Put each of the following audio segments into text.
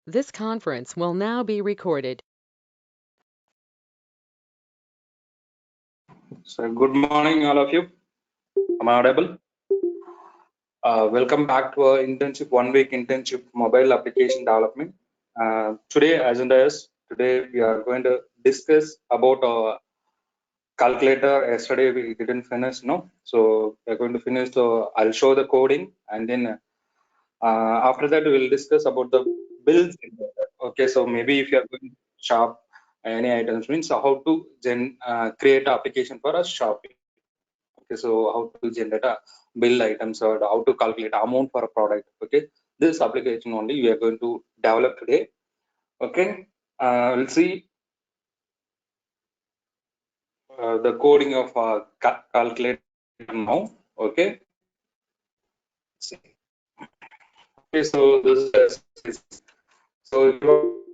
This conference will now be recorded. So, good morning, all of you. Am I audible? Welcome back to our internship, 1 week internship, mobile application development. Today, agenda is today we are going to discuss about our calculator. Yesterday we didn't finish, no. So we are going to finish. So I'll show the coding, and then after that we will discuss about the builds. Okay, so maybe if you are going to shop any items, means how to create application for a shopping. Okay, so how to generate a bill items or how to calculate amount for a product. Okay, this application only we are going to develop today. Okay, we'll see the coding of calculator now. Okay, see. Okay, so this is so if you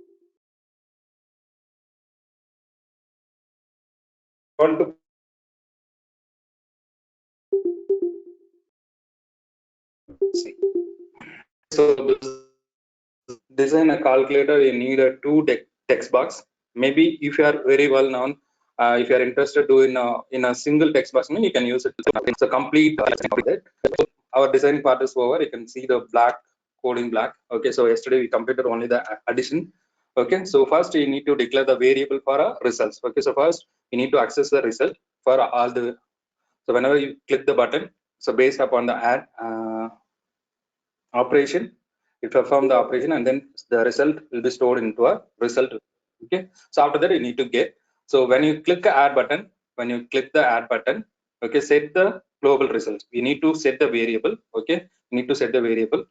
want to see, so this design a calculator, you need a text box. Maybe if you are very well known, if you are interested to in a single text box, I mean, you can use it. It's a complete that. Our design part is over. You can see the black coding black. Okay, so yesterday we completed only the addition. Okay, so first you need to declare the variable for a results. Okay, so first you need to access the result for all the. So whenever you click the button, so based upon the add operation, you perform the operation, and then the result will be stored into a result. Okay, so after that you need to get. So when you click the add button, okay, set the global results. We need to set the variable. Okay, we need to set the variable.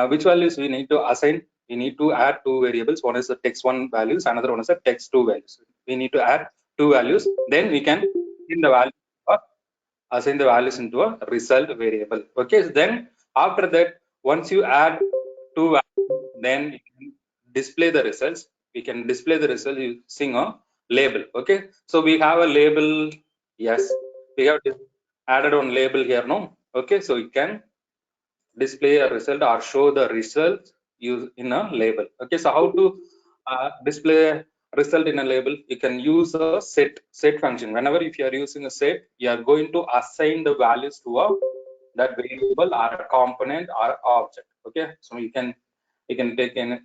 Which values we need to assign? We need to add two variables. One is the text1 values, another one is the text2 values. We need to add two values, then we can in the value or assign the values into a result variable. Okay, so then after that, once you add two values, then you can display the results. We can display the result using a label. Okay, so we have a label. Yes, we have added on label here. No, okay, so you can display a result or show the result use in a label. Okay, so how to display result in a label? You can use a set function. Whenever if you are using a set, you are going to assign the values to a that variable or a component or object. Okay, so you can take in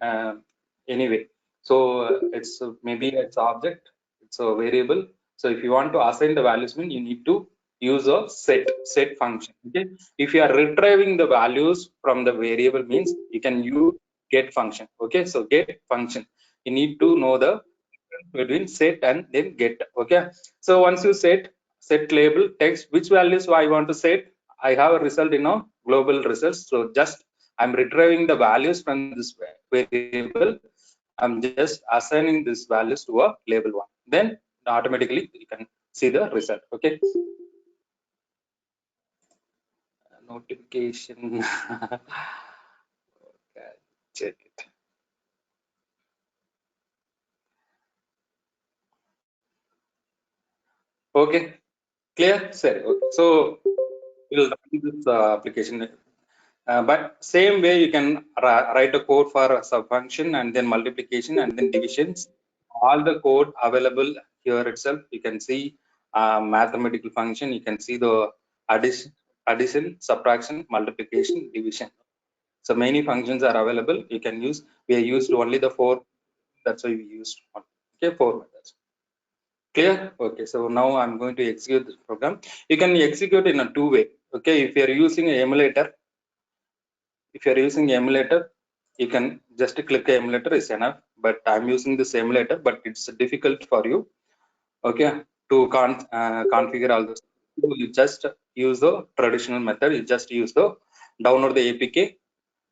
anyway. So it's maybe it's object, it's a variable. So if you want to assign the values, mean you need to use a set function. Okay, if you are retrieving the values from the variable, means you can use get function. Okay, so get function, you need to know the difference between set and then get. Okay, so once you set label text, which values I want to set, I have a result in a global results. So just I'm retrieving the values from this variable. I'm just assigning these values to a label one. Then automatically you can see the result. Okay, notification. Okay, check it. Okay, clear, sir. Okay, so we'll run this application. But same way you can write a code for a subfunction and then multiplication and then divisions. All the code available here itself. You can see mathematical function. You can see the addition, subtraction, multiplication, division. So many functions are available. You can use. We are used only the four. That's why we used one. Okay, four methods. Clear? Okay, so now I'm going to execute this program. You can execute in a two way. Okay, if you're using an emulator, you can just click emulator is enough. But I'm using this emulator, but it's difficult for you. Okay, to configure all this. You just use the traditional method. You just use the download the APK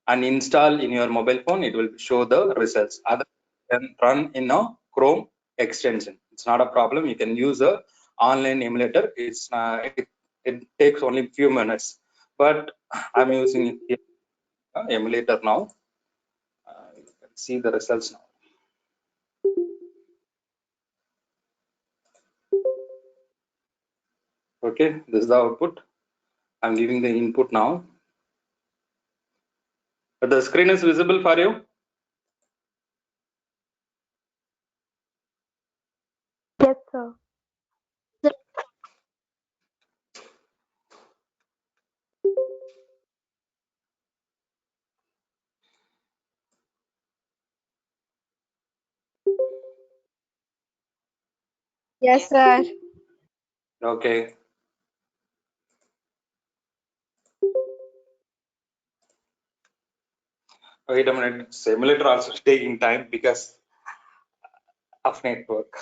and install in your mobile phone. It will show the results. Other than run in a Chrome extension, it's not a problem. You can use a online emulator. It takes only few minutes, but I'm using it here, emulator now. You can see the results now. Okay, this is the output. I'm giving the input now. But the screen is visible for you. sir. Yes, sir. Okay. Wait a minute. Simulator also taking time because of network.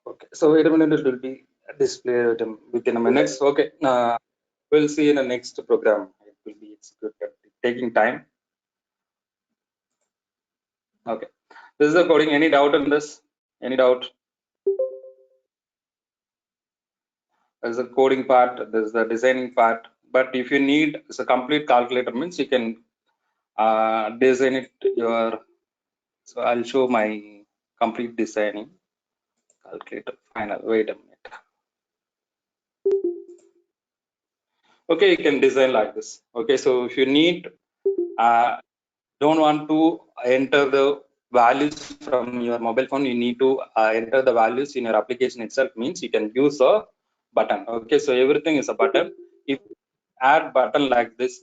Okay. So wait a minute. It will be displayed within a minute. Okay. We'll see in the next program. It will be executed. Taking time. Okay. This is the coding. Any doubt on this? Any doubt? There's the coding part. There's the designing part. But if you need it's a complete calculator means you can design it your. So I'll show my complete designing calculator. Final. Wait a minute. Okay, you can design like this. Okay, so if you need don't want to enter the values from your mobile phone, you need to enter the values in your application itself, means you can use a button. Okay, so everything is a button. If add button like this,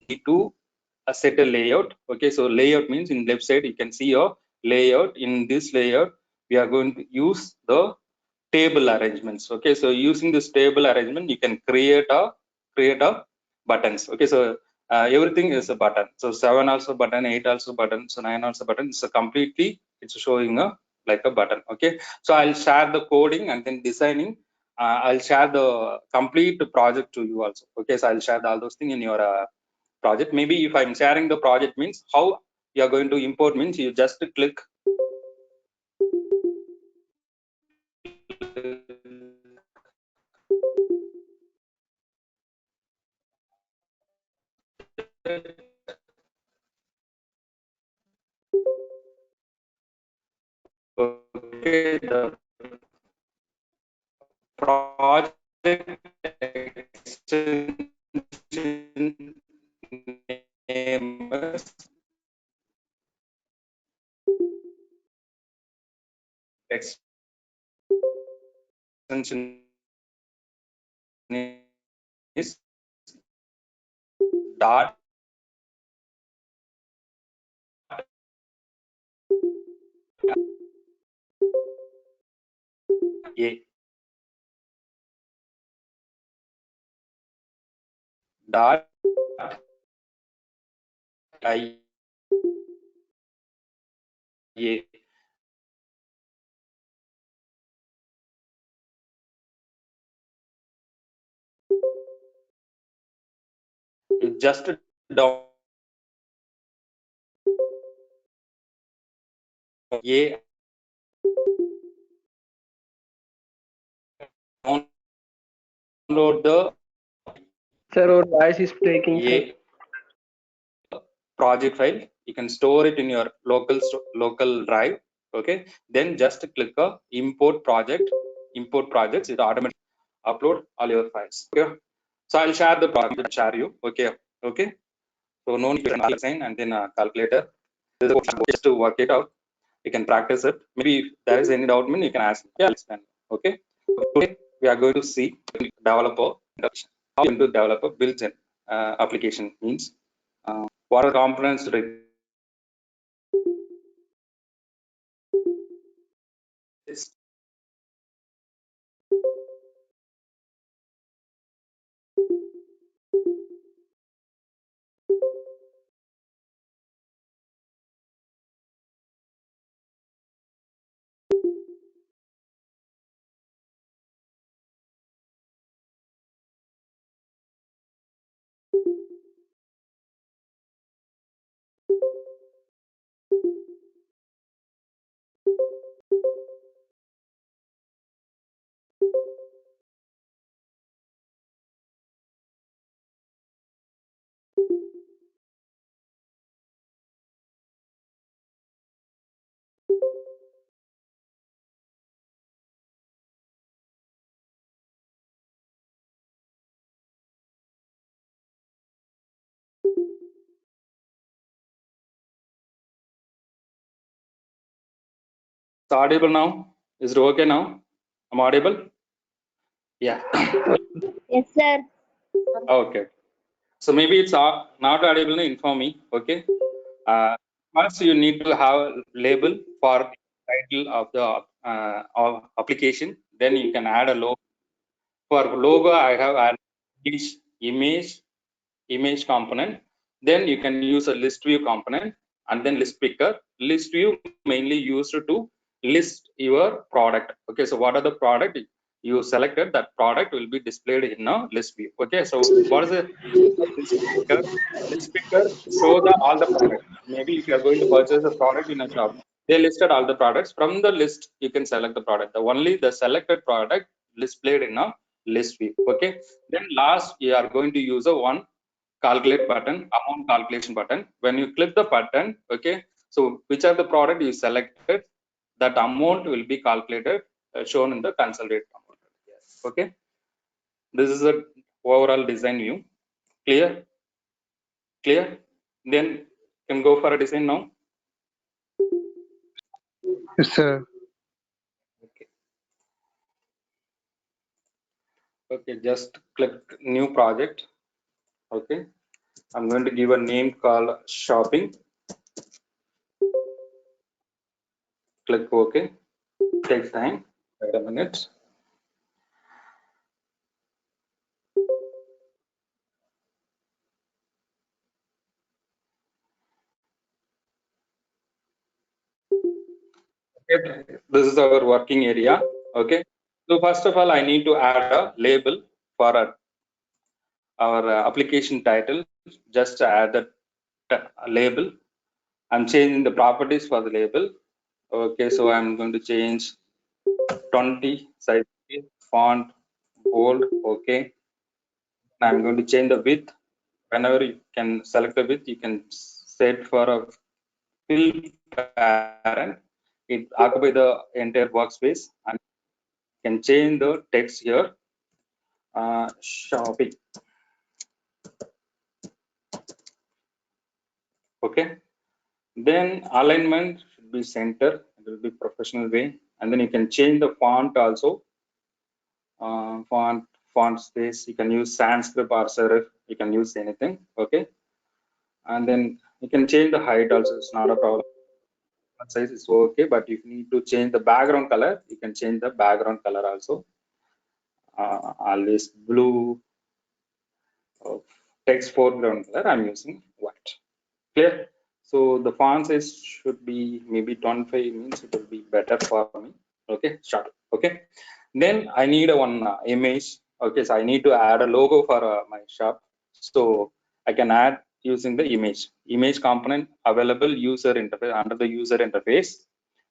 need to set a layout. Okay, so layout means in left side you can see your layout. In this layout we are going to use the table arrangements. Okay, so using this table arrangement you can create a buttons. Okay, so everything is a button. So 7 also button, 8 also button, so 9 also button. It's a completely, it's showing a like a button. Okay, so I'll share the coding and then designing. I'll share the complete project to you also. Okay, so I'll share all those things in your project. Maybe if I'm sharing the project means how you are going to import means you just click okay, the project extension name is extension is dot a dot I a. You just down a download the Sir, our voice is breaking, sir. a project file. You can store it in your local drive. Okay, then just click import projects. It automatically upload all your files. Okay, so I'll share the project, share you. Okay, okay, so no need to assign and then calculator. This is just to work it out. You can practice it. Maybe if there is any doubt, you can ask me. Yeah, I'll explain. Okay, today we are going to see developer introduction. How to develop a built-in application means what are components It's audible now? Is it okay now? I'm audible? Yeah. Yes, sir. Okay. So maybe it's not audible, inform me. Okay. First, you need to have a label for the title of the application. Then you can add a logo. For logo, I have added image component. Then you can use a list view component and then list picker. List view mainly used to list your product. Okay, so what are the product you selected? That product will be displayed in a list view. Okay, so what is a list picker? List picker show all the products. Maybe if you are going to purchase a product in a shop, they listed all the products. From the list, you can select the product. Only the selected product displayed in a list view. Okay, then last you are going to use a one calculate button, amount calculation button. When you click the button, okay, so which are the product you selected, that amount will be calculated, shown in the consolidated amount. Okay, this is a overall design view. Clear? Then can go for a design now. Yes, sir. Okay, just click new project. Okay, I'm going to give a name called shopping. Click OK. Takes time. Wait a minute. Okay, this is our working area. Okay, so first of all, I need to add a label for our application title. Just add the label. I'm changing the properties for the label. Okay, so I'm going to change 20 size, font bold. Okay, I'm going to change the width. Whenever you can select the width, you can set for a fill parent. It occupy the entire workspace, and can change the text here. Shopping. Okay, then alignment should be center. It will be professional way, and then you can change the font also. Font space, you can use sans serif or serif, you can use anything. Okay, and then you can change the height also. It's not a problem. Size is okay, but if you need to change the background color, you can change the background color also. Always blue. Text foreground color, I'm using white. Clear? So the font size should be maybe 25, means it will be better for me. Okay, start. Okay, then I need one image. Okay, so I need to add a logo for my shop. So I can add using the image component available user interface. Under the user interface,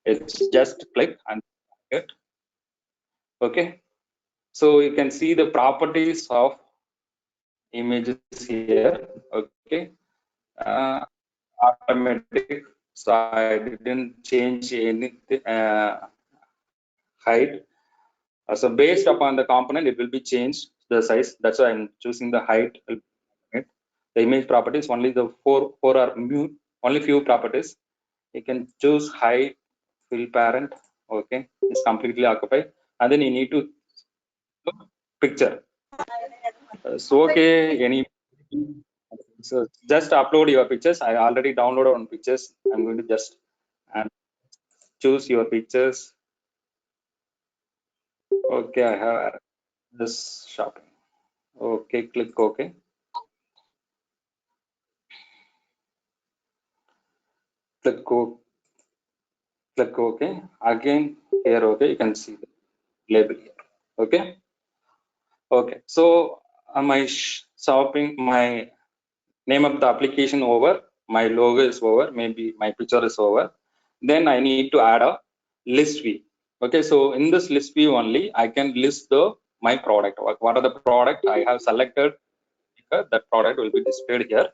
it's just click and it. Okay, so you can see the properties of images here. Okay, automatic, so I didn't change any height. So based upon the component, it will be changed the size. That's why I'm choosing the height. The image properties, only the four are mute, only few properties. You can choose height, fill parent. Okay, it's completely occupied, and then you need to picture. So okay, any. So just upload your pictures. I already downloaded on pictures. I'm going to just and choose your pictures. Okay, I have this shopping. Okay, click OK. Click OK. Again here, okay, you can see the label here. Okay. Okay, so my shopping, my name of the application over, my logo is over, maybe my picture is over. Then I need to add a list view. Okay, so in this list view only I can list the my product. What are the product I have selected? That product will be displayed here.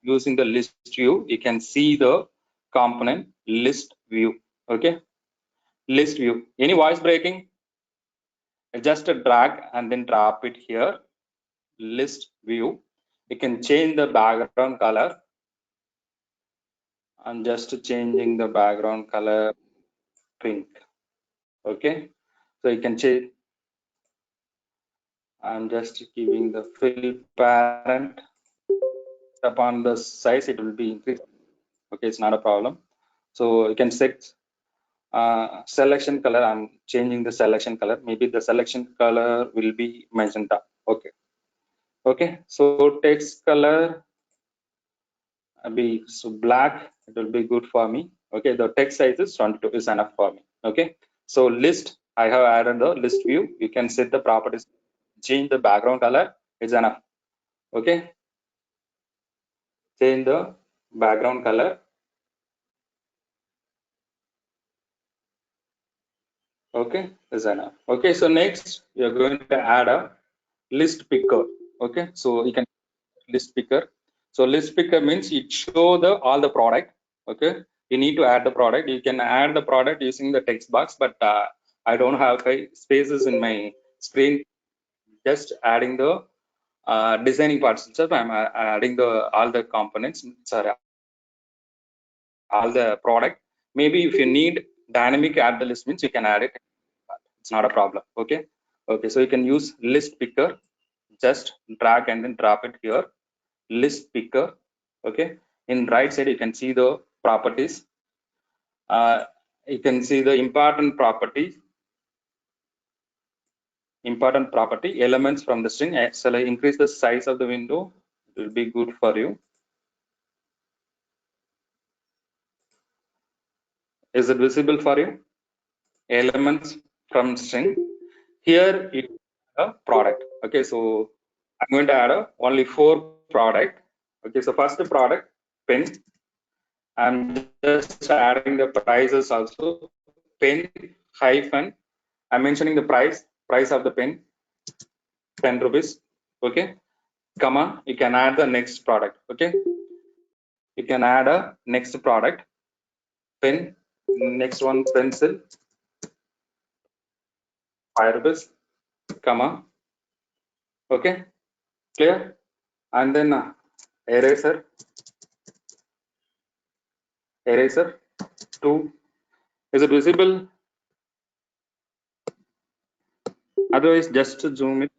Using the list view, you can see the component list view. Okay, list view. Any voice breaking? Just drag and then drop it here. List view. You can change the background color. I'm just changing the background color pink. Okay, so you can change. I'm just giving the fill parent. Upon the size, it will be increased. Okay, it's not a problem. So you can set selection color. I'm changing the selection color. Maybe the selection color will be magenta. Okay. Okay, so text color be so black. It will be good for me. Okay, the text size is 22 is enough for me. Okay, so list, I have added the list view. You can set the properties, change the background color. It's enough. Okay, change the background color. Okay, is enough. Okay, so next we are going to add a list picker. Okay, so you can list picker. So list picker means it show the all the product. Okay, you need to add the product. You can add the product using the text box, but I don't have spaces in my screen. Just adding the designing parts itself. I'm adding the all the components. Sorry, all the product. Maybe if you need dynamic add the list means you can add it. It's not a problem. Okay, okay, so you can use list picker. Just drag and then drop it here. List picker. Okay, in right side you can see the properties. You can see the important property elements from the string. Shall I increase the size of the window? It will be good for you. Is it visible for you? Elements from string. Here it is a product. Okay, so I'm going to add only 4 product. Okay, so first product pen. I'm just adding the prices also. Pen hyphen. I'm mentioning the price of the pen, 10 rupees. Okay, comma. You can add the next product. Okay, you can add a next product, pen. Next one, pencil, 5 rupees, comma. Okay, clear. And then eraser 2. Is it visible? Otherwise, just zoom it,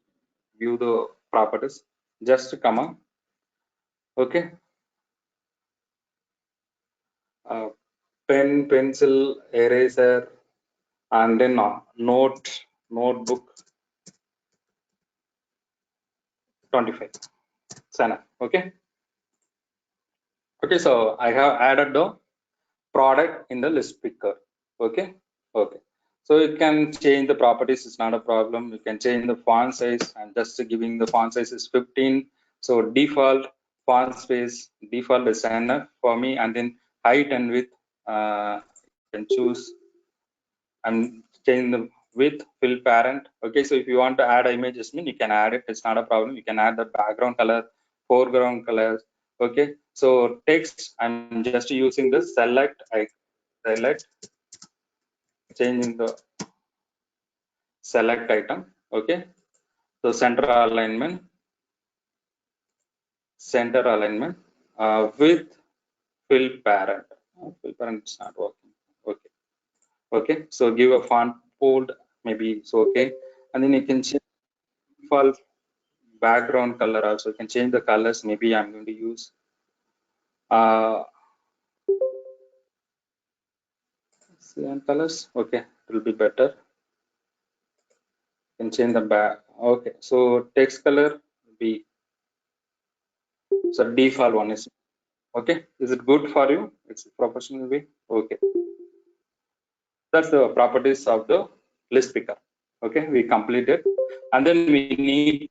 view the properties. Just comma. Okay. Pen, pencil, eraser, and then notebook 25. Sana. Okay. Okay, so I have added the product in the list picker. Okay, okay, so you can change the properties. It's not a problem. You can change the font size. I'm just giving the font size is 15. So default font space, default is enough for me. And then height and width, you can choose. I'm changing the width, fill parent. Okay, so if you want to add images, you can add it. It's not a problem. You can add the background color, foreground colors. Okay, so text, I'm just using the select. I select, changing the select item. Okay, so center alignment with fill parent. Fill parent is not working. Okay, okay, so give a font bold, maybe it's okay. And then you can change default background color also. You can change the colors. Maybe I'm going to use cyan colors. Okay, it will be better. You can change the back. Okay, so text color will be, so default one is okay. Is it good for you? It's a professional way. Okay, that's the properties of the list picker. Okay, we completed, and then we need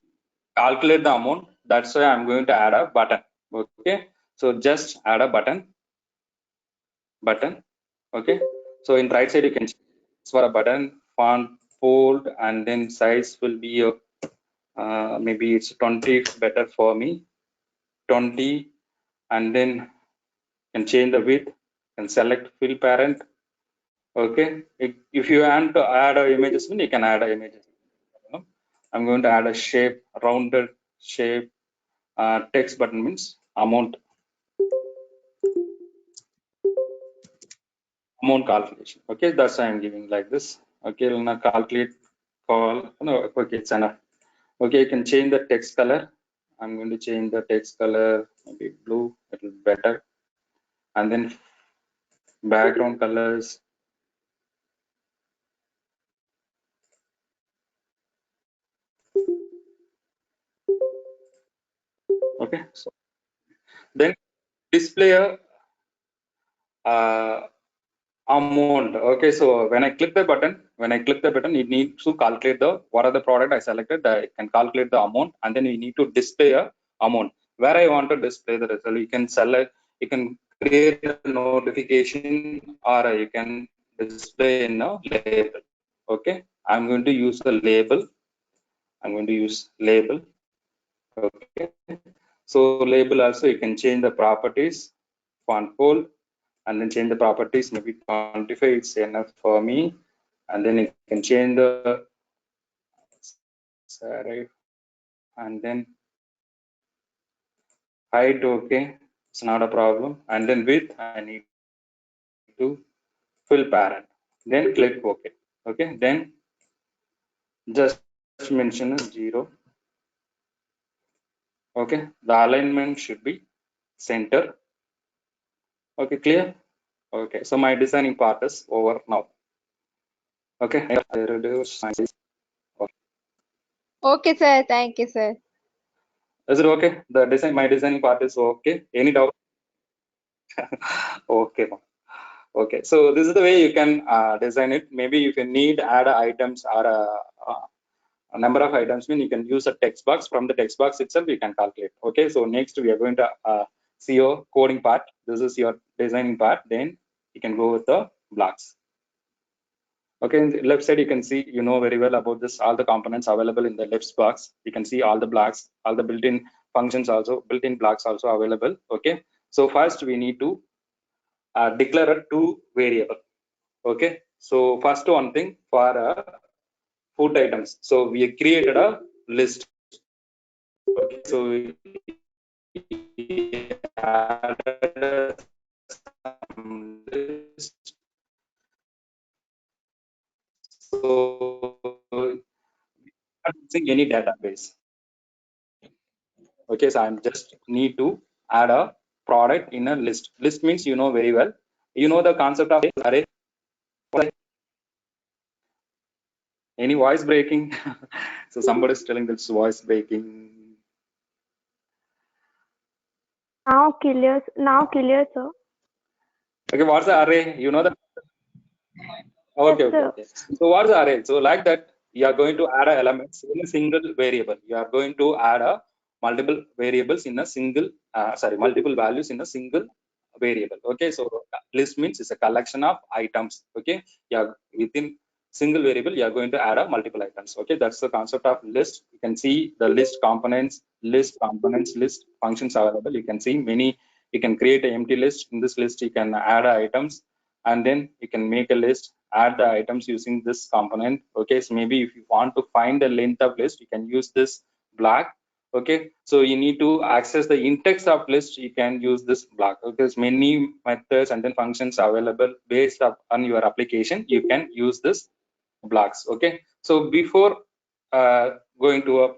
calculate the amount. That's why I'm going to add a button. Okay, so just add a button. Okay, so in right side you can choose for a button, font bold, and then size will be maybe it's 20 better for me, 20. And then you can change the width and select fill parent. Okay, if you want to add images, you can add images. I'm going to add a shape, rounded shape. Text button means amount amount calculation. Okay, that's why I'm giving like this. Okay, we'll now calculate call. No, okay, it's enough. Okay, you can change the text color. I'm going to change the text color, maybe blue, it will be better. And then background colors. Okay, so then display a amount. Okay, so when I click the button, it needs to calculate the what are the product I selected. I can calculate the amount, and then we need to display a amount. Where I want to display the result, you can select, you can create a notification, or you can display in a label. Okay, I'm going to use the label. I'm going to use label. Okay, so label also you can change the properties, font bold, and then change the properties, maybe 25 it's enough for me. And then you can change the serif and then height. Okay, it's not a problem. And then width I need to fill parent, then click OK. Okay, then just mention a 0. Okay, the alignment should be center. Okay, clear? Okay, so my designing part is over now. Okay, I reduce my size. Okay, sir. Thank you, sir. Is it okay? The design, my designing part is okay. Any doubt? Okay. Okay. So this is the way you can design it. Maybe if you need add items or a number of items, then you can use a text box. From the text box itself, you can calculate. Okay. So next we are going to see your coding part. This is your designing part. Then you can go with the blocks. Okay, in the left side, you can see, you know very well about this, all the components available in the left box. You can see all the blocks, all the built-in functions also, built-in blocks also available. Okay, so first we need to declare a two variable. Okay, so first one thing for food items. So we created a list. Okay, so we added some list. So not using any database. Okay, so I'm just need to add a product in a list. List means you know very well. You know the concept of array. Any voice breaking? So somebody is telling this voice breaking. Now clear, sir. Okay, what's the array? You know the. Okay, Yes, okay, sir. okay. So what's the array? So like that, you are going to add a elements in a single variable. You are going to add a multiple variables in a single, multiple values in a single variable. Okay, so list means it's a collection of items. Okay, yeah, within single variable you are going to add a multiple items. Okay, that's the concept of list. You can see the list components, list functions available. You can see many. You can create an empty list. In this list you can add items, and then you can make a list, add the items using this component. Okay, so maybe if you want to find the length of list, you can use this block. Okay, so you need to access the index of list, you can use this block. Okay, there's many methods and then functions available based on your application. You can use this blocks. Okay, so before going to a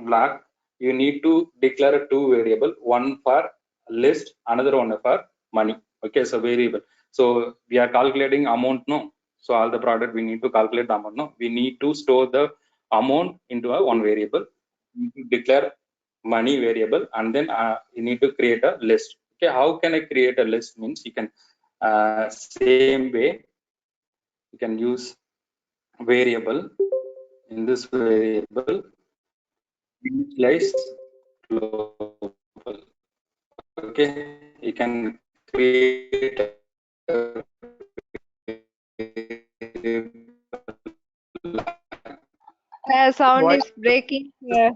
block, you need to declare a two variable, one for list, another one for money. Okay, so variable. So we are calculating amount, no? So all the product we need to calculate the amount, no? We need to store the amount into a one variable. You need to declare money variable, and then you need to create a list. Okay, how can I create a list? Means you can same way you can use variable. In this variable initialize global. Okay, you can create a Sound Voice, is breaking. Yeah.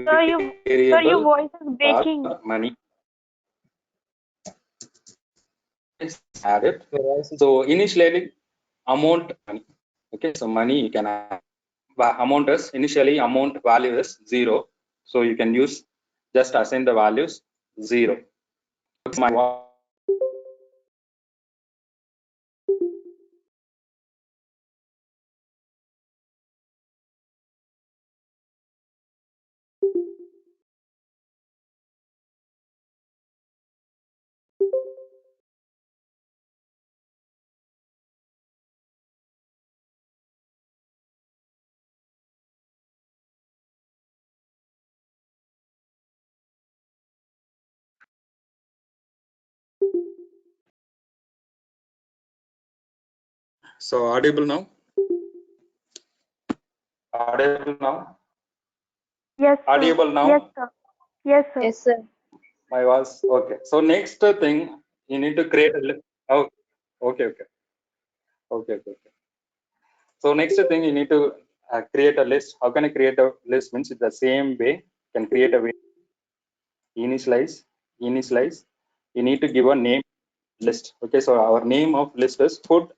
Sir, your variable voice is breaking. money is added. your voice is So initially amount money. Okay, so money you can add amount is initially amount value is 0. So you can use just assign the values 0. So audible now? Audible now? Yes, sir. Audible now? Yes, sir. Yes, sir. Yes, sir. My was okay. So next thing you need to create a list. Oh, okay. Okay. So next thing you need to create a list. How can I create a list? Means it's the same way. You can create a way. Initialize. You need to give a name list. Okay, so our name of list is food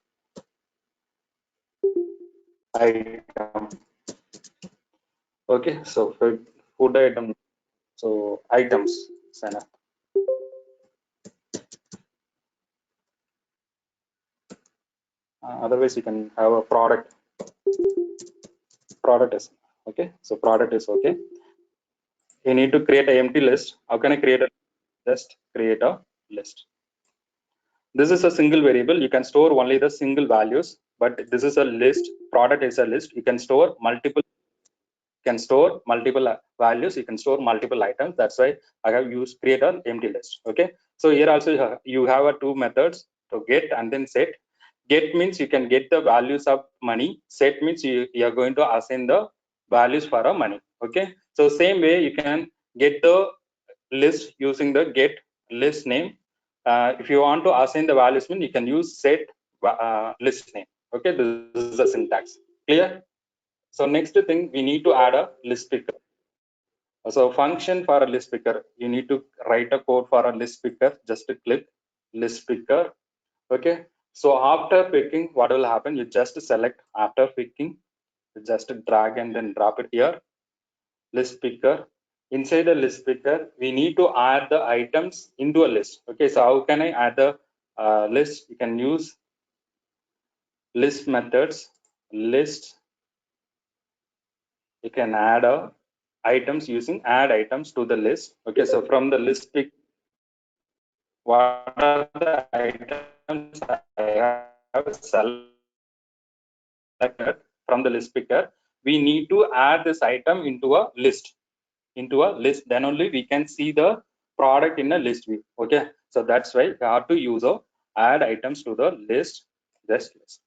item. Okay, so food item. So items. Sign up. Otherwise, you can have a product. Product is okay. So product is okay. You need to create an empty list. How can I create a just create a list? This is a single variable. You can store only the single values, but this is a list. Product is a list. You can store multiple. Can store multiple values. You can store multiple items. That's why I have used create an empty list. Okay. So here also you have a two methods to get and then set. Get means you can get the values of money. Set means you are going to assign the values for a money. Okay. So same way you can get the list using the get list name. If you want to assign the values, you can use set list name. Okay, this is the syntax. Clear? So next thing, we need to add a list picker. So function for a list picker, you need to write a code for a list picker. Just click list picker. Okay. So after picking, what will happen? You just select after picking, you just drag and then drop it here. List picker. Inside the list picker, we need to add the items into a list. Okay, so how can I add the list? You can use list methods. List. You can add items using add items to the list. Okay, so from the list pick, what are the items I have selected from the list picker? We need to add this item into a list. Then only we can see the product in a list view. Okay, so that's why we have to use a add items to the list. Just list.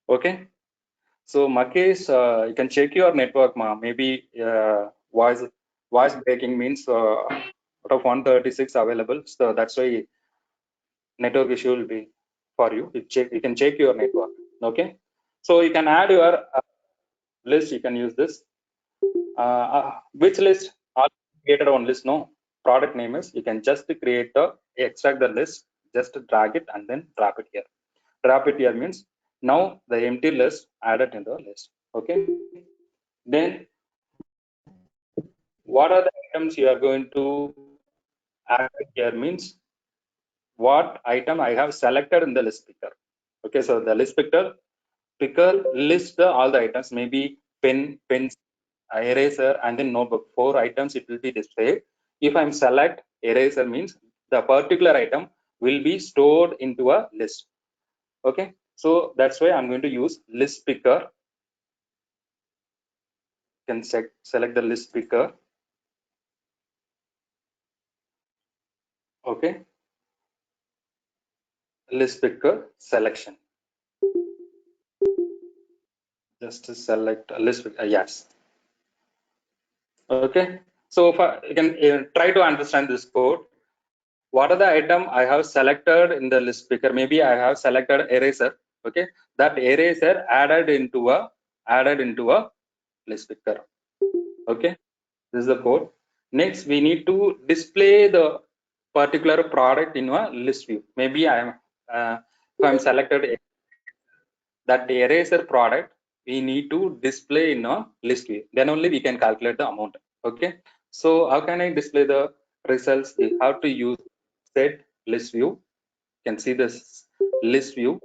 Okay, so Makesh, you can check your network, ma. Maybe voice breaking means out of 136 available, so that's why network issue will be for you. You can check your network. Okay, so you can add your list. You can use this. Which list? All created on list. No, product name is. You can just create extract the list. Just drag it and then drop it here. Drop it here means now the empty list added in the list. Okay. Then what are the items you are going to add here means what item I have selected in the list picker. Okay, so the list picker lists all the items, maybe pens, eraser, and then notebook. 4 items it will be displayed. If I'm select eraser means the particular item will be stored into a list. Okay, so that's why I'm going to use list picker. You can select the list picker. Okay, list picker selection. Just to select a list. Yes. Okay. So you can try to understand this code. What are the item I have selected in the list picker? Maybe I have selected eraser. Okay. That eraser added into a list picker. Okay. This is the code. Next, we need to display the particular product in a list view. Maybe if I'm selected that eraser product, we need to display in a list view. Then only we can calculate the amount. Okay. So how can I display the results? We have to use set list view. You can see this list view.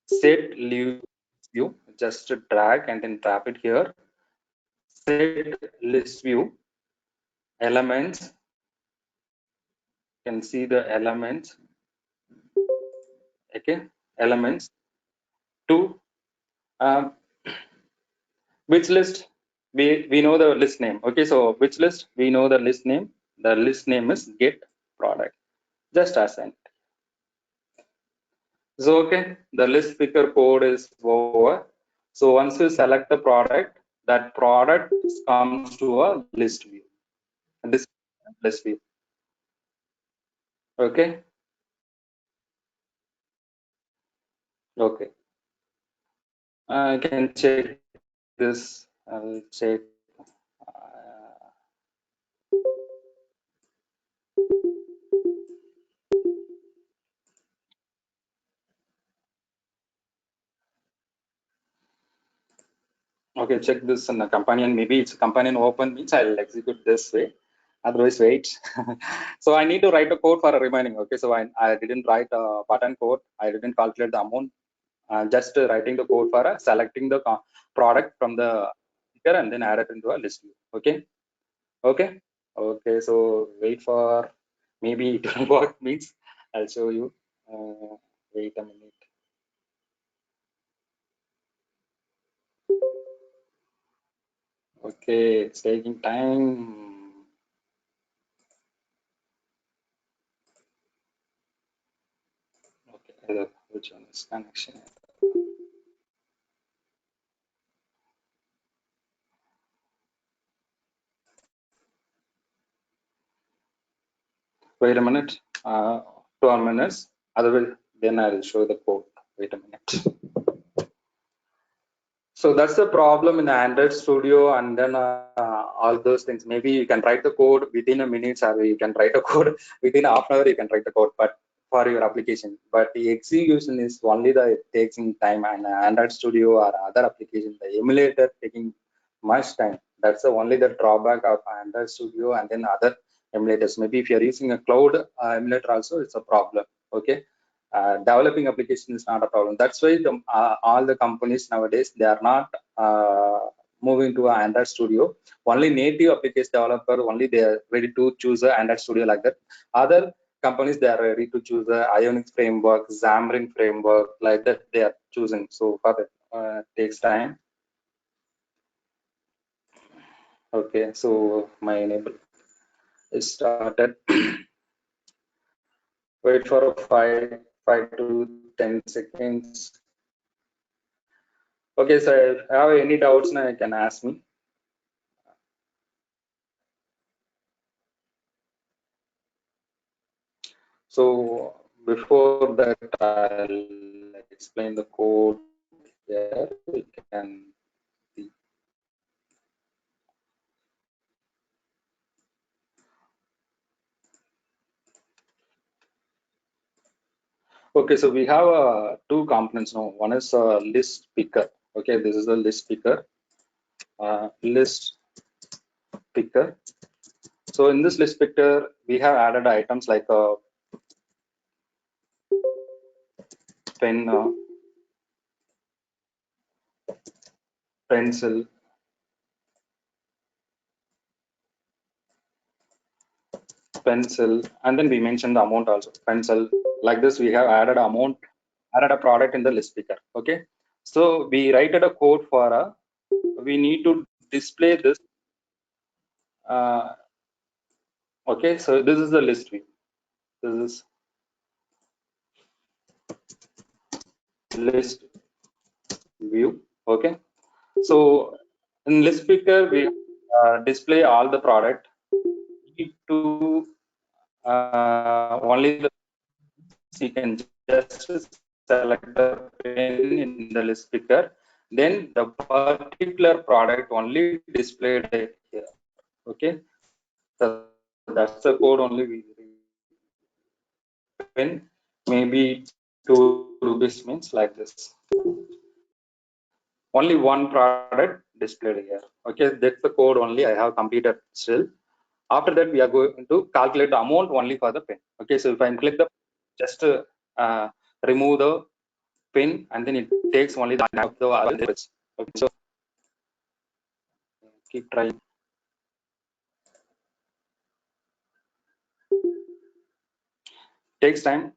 Set list view. Just drag and then drop it here. Set list view. Elements. You can see the elements. Okay. Elements. To which list? We know the list name. Okay, so which list? We know the list name. The list name is get product. Just assign. So okay, the list picker code is over. So once you select the product, that product comes to a list view. This list view. Okay. Okay. I can check this. I'll check. Okay, check this in the companion. Maybe it's companion open means I'll execute this way. Otherwise, wait. So I need to write a code for a remaining. Okay, so I didn't write a button code. I didn't calculate the amount. Just writing the code for selecting the product from the picker and then add it into a list view. Okay. Okay. Okay. So wait for maybe it will work. Means I'll show you. Wait a minute. Okay, it's taking time. Okay, which one is connection? Wait a minute. 12 minutes. Otherwise, then I'll show the code. Wait a minute. So that's the problem in Android Studio, and then all those things. Maybe you can write the code within a minute, or you can write a code within half an hour. You can write the code, but for your application. But the execution is only the it takes in time, and Android Studio or other applications, the emulator taking much time. That's the only the drawback of Android Studio, and then other emulators. Maybe if you're using a cloud emulator, also it's a problem. Okay. Developing application is not a problem. That's why all the companies nowadays, they are not moving to Android Studio. Only native application developer, only they are ready to choose a Android Studio like that. Other companies, they are ready to choose a Ionic framework, Xamarin framework, like that they are choosing. So for that takes time. Okay, so my enable is started. Wait for 5 to 10 seconds. Okay, so if I have any doubts now, you can ask me. So before that, I'll explain the code here. We can see. Okay, so we have two components now. One is a list picker. Okay, this is the list picker. List picker. So in this list picker, we have added items like a pen, pencil, and then we mentioned the amount also. Pencil. Like this, we have added amount, added a product in the list picker. Okay, so we write a code for a. We need to display this. Okay, so this is the list view. This is list view. Okay, so in list picker, we display all the product. We need to only the you can just select the pen in the list picker, then the particular product only displayed here. Okay, so that's the code only we pen, maybe 2 rupees means like this. only one product displayed here. Okay, that's the code only I have completed still. After that, we are going to calculate the amount only for the pen. Okay, so if I click the just remove the pin, and then it takes only the okay, so keep trying. Takes time.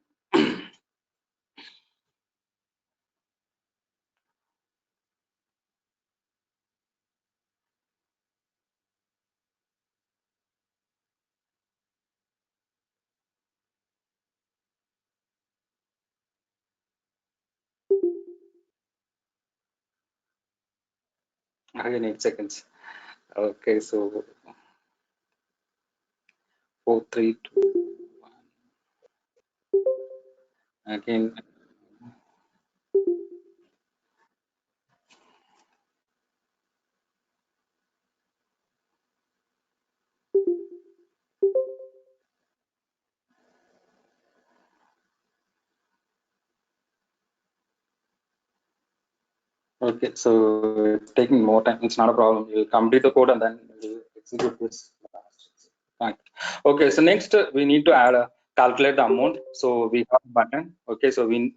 Again 8 seconds. Okay, so 4, 3, 2, 1. Again. Okay, so it's taking more time. It's not a problem. We'll complete the code and then we'll execute this. Fine. Okay, so next we need to add a calculate the amount. So we have a button. Okay, so we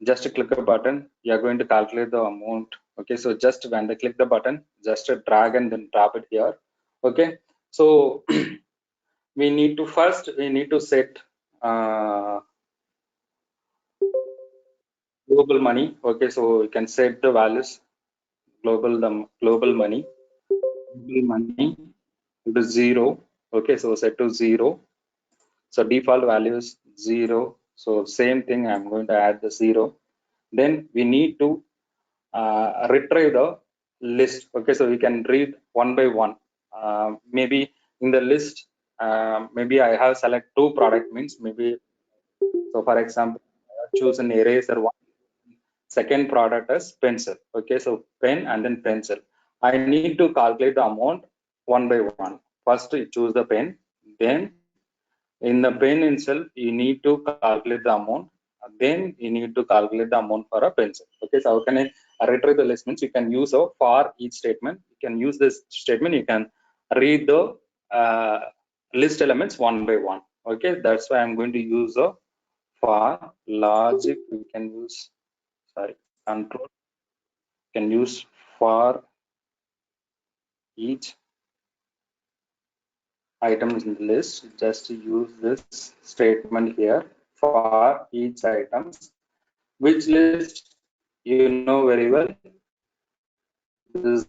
just click a button. You are going to calculate the amount. Okay, so just when they click the button, just drag and then drop it here. Okay, so we need to set global money. Okay, so you can set the values global money to 0. Okay, so set to 0. So default value is 0. So same thing, I'm going to add the 0. Then we need to retrieve the list. Okay, so we can read one by one. Maybe in the list, maybe I have select 2 product means maybe. So for example, I choose an eraser one. Second product is pencil. Okay, so pen and then pencil. I need to calculate the amount one by one. First, you choose the pen. Then in the pen itself, you need to calculate the amount. Then you need to calculate the amount for a pencil. Okay, so how can I retrieve the list means you can use a for each statement. You can use this statement. You can read the list elements one by one. Okay, that's why I'm going to use a for logic. We can use control. Can use for each item in the list. Just use this statement here for each items. Which list you know very well? This is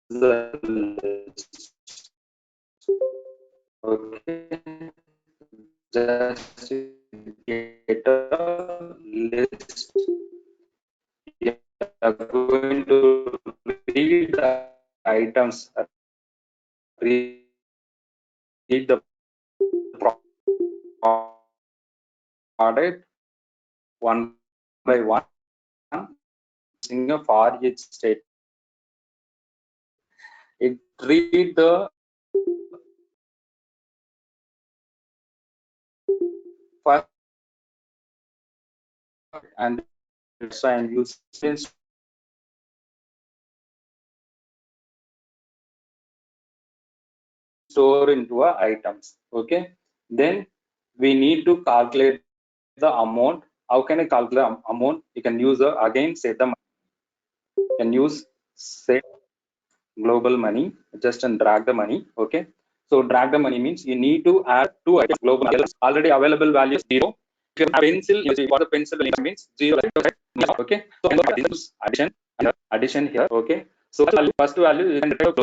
the list. Okay. Just get a list. You are going to read the items. Read the product one by one using a for each state. It read the first and that's why I'm using store into a items. Okay, then we need to calculate the amount. How can I calculate amount? You can use again set the money. You can use set global money just and drag the money. Okay, so drag the money means you need to add 2 items global money. Already available value is 0. If you have pencil, you see what the pencil means 0. Okay, so addition here. Okay, so first value you can retrieve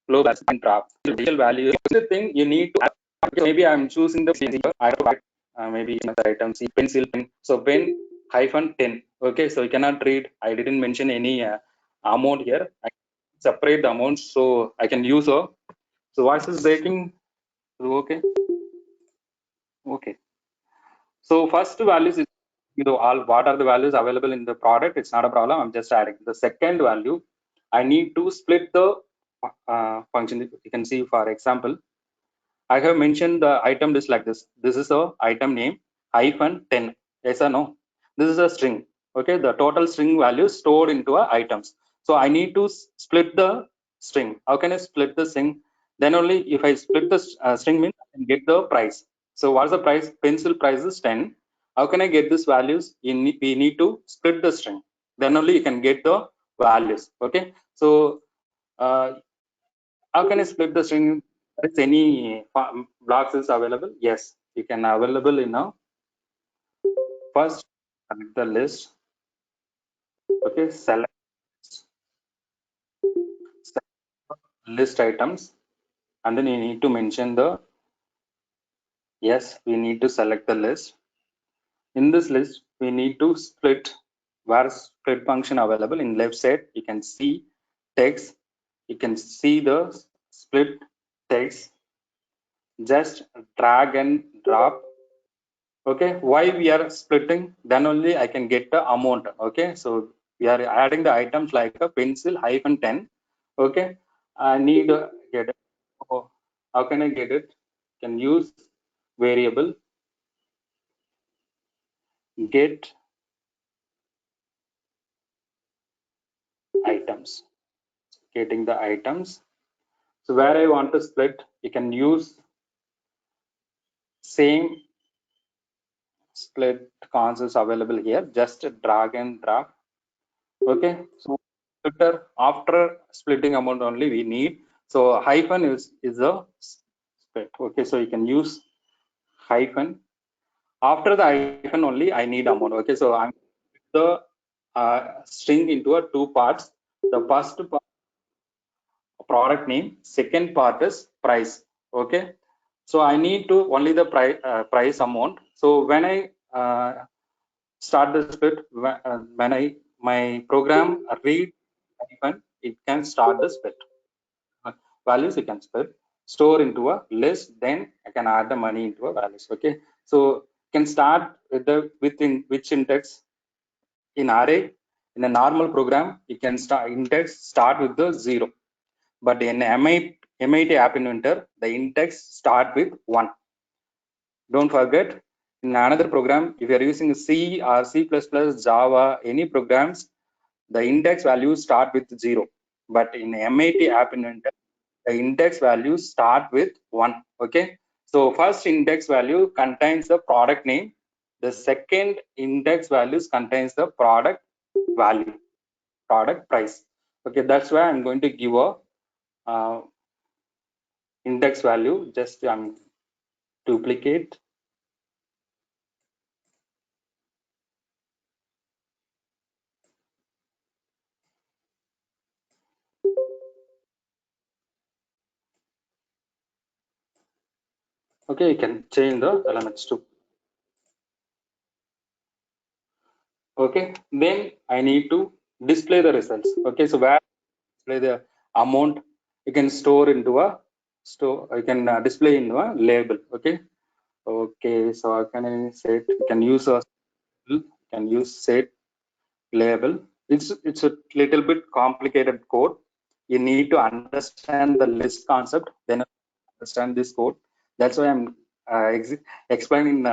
global and drop initial value. The thing you need to add. Okay, maybe I'm choosing the maybe another item see pencil pen. So pen -10. Okay, so you cannot read. I didn't mention any amount here. I separate the amount so I can use a. So voice is breaking. Okay. Okay. So first values is all what are the values available in the product. It's not a problem. I'm just adding the second value. I need to split the function. You can see, for example, I have mentioned the item list like this. This is a item name -10. Yes or no? This is a string. Okay, the total string value stored into a items. So I need to split the string. How can I split the string? Then only if I split the string means I can get the price. So what's the price? Pencil price is 10. How can I get these values? We need to split the string. Then only you can get the values. Okay, so how can I split the string? Is any blocks is available? Yes, you can available in a first select the list. Okay, select list items, and then you need to mention the yes, we need to select the list. In this list, we need to split where split function available. In left side, you can see text. You can see the split text. Just drag and drop. Okay, why we are splitting? Then only I can get the amount. Okay, so we are adding the items like a pencil hyphen 10. Okay, I need to get it. Oh, how can I get it? Can use variable get items, getting the items. So where I want to split, you can use same split concepts available here. Just drag and drop. Okay, so splitter after splitting amount only we need. So hyphen is a split. Okay, so you can use hyphen. After the hyphen only I need amount. Okay, so I'm the string into a two parts. The first part product name, second part is price. Okay, so I need to only the price amount. So when I start the split, when I my program read hyphen, it can start the split. Values you can split, store into a list, then I can add the money into a values. Okay, so you can start with the within which index in array. In a normal program, you can start index start with the 0, but in MIT App Inventor, the index start with 1. Don't forget, in another program, if you are using C or C++, Java, any programs, the index values start with 0. But in MIT App Inventor, the index values start with 1. Okay, so first index value contains the product name. The second index values contains the product value, product price. Okay, that's why I'm going to give a index value. Just duplicate. Okay, you can change the elements too. Okay, then I need to display the results. Okay, so where display the amount, you can store into a you can display into a label. Okay, okay, so how can I set? You can use a set label. It's a little bit complicated code. You need to understand the list concept, then understand this code. That's why I'm explaining